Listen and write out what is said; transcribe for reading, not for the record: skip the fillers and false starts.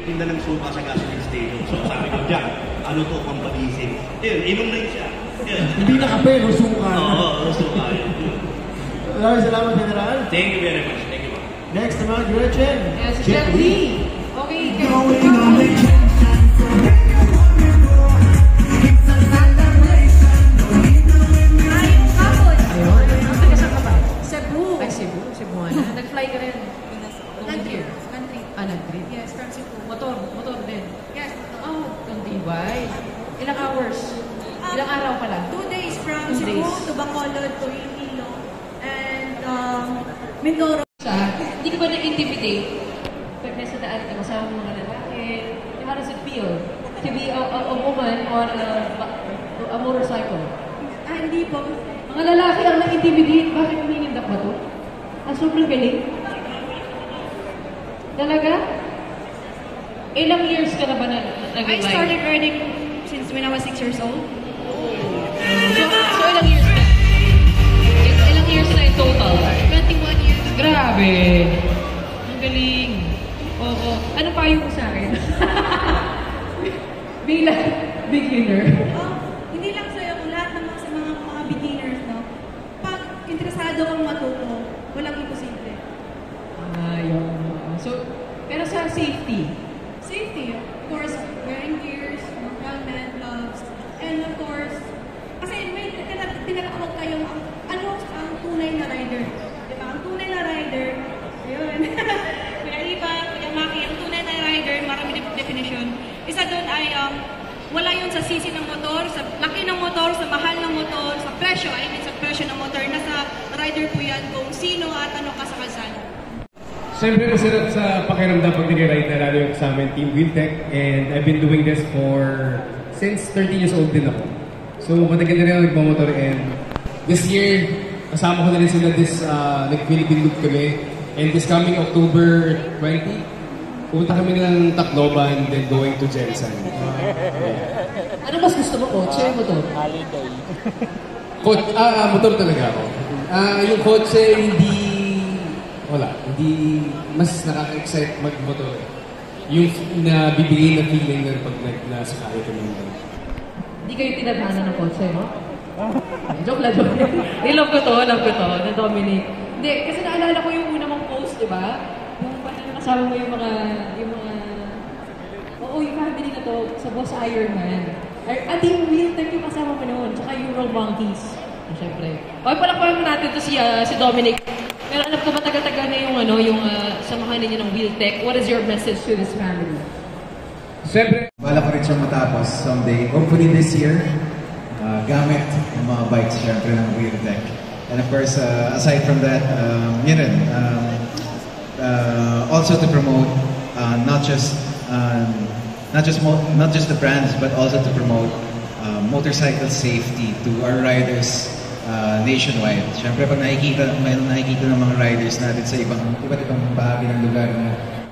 tinda ng suka sa gasoline station. So sabi ko, Jack, ano to, pampagising? Yun, inom na yun siya. Hindi na kape, no? Suka. Oo, suka yun. Maraming salamat, General. Thank you very much. Thank you. Next naman, Gretchen. Yes, Jet Li. Okay, Cebuana. Nag-fly ka rin? Country. Country? Yes, from Cebu. Motor din? Yes. Oh, Tibay. Ilang hours? Ilang araw pala? 2 days from Cebu to Bacolod to Iloilo and Mindoro. Hindi ka ba na-intimidate? Pag nasa daan ka, kasama mga lalaki, how does it feel to be a woman on a motorcycle? Hindi po. Mga lalaki ang na-intimidate. Bakit umiindak ba to? Sobrang galing. Talaga? Ilang years ka na ba nag-ride? I started riding since when I was 6 years old. So ilang years na? Ilang years na in total? 21 years. Grabe! Ang galing. Oo. Ano payo mo sa akin? Bilang beginner. Hindi lang sa'yo, lahat naman sa mga beginners, no? Pag interesado kang matuto, walang imposible. Yun. So, pero sa safety? Safety, of course, wearing gears, helmet, gloves, and of course, kasi may tinatawag kayong ano ang tunay na rider. Diba? Ang tunay na rider, yun. Kuya Iba, Kuya Maki, ang tunay na rider, marami definition. Isa doon ay wala yun sa sisi ng motor, sa laki ng motor, sa mahal ng motor, sa presyo, sa presyo ng motor. Nasa rider po yan kung sino at ano ka sa kalsada. Siyempre masarap sa pakiramdam pag nag-ride na lalo yung sa amin, Team Wheeltech. And I've been doing this since 13 years old din ako. So matagal na rin ako nagmamotor and this year, kasama ko na rin sila nag-Philippine Loop kami. And this coming October 20, pupunta kami ng Tacloban then going to Jensen. Ano mas gusto mo, kotse o motor? Holiday. Motor talaga ako. Yung kotse, hindi mas nakaka-excite mag-motor. Yung nabibigay na feeling na pag nasakay kami. Hindi kayo tinadhana ng kotse, no? Joke lang. Love ko to, na Dominic. Hindi, kasi naalala ko yung una mong post, di ba? Yung kasama mo yung mga yung family na to sa Boss Ironman. At yung Wheeltech yung kasama mo noon, tsaka Euro Monkeys. Siyempre. Palakpakan mo natin to si Dominic. Pero alam ko matagal-tagal na yung samahan ninyo ng Wheeltech. What is your message to this family? Siyempre, bala ko rin siya matapos someday. Hopefully this year, gamit ng mga bikes siyempre ng Wheeltech. And of course, aside from that, also to promote not just the brands, but also to promote motorcycle safety to our riders nationwide. Siyempre, pag nakikita ng mga riders natin sa iba't ibang bahagi ng lugar na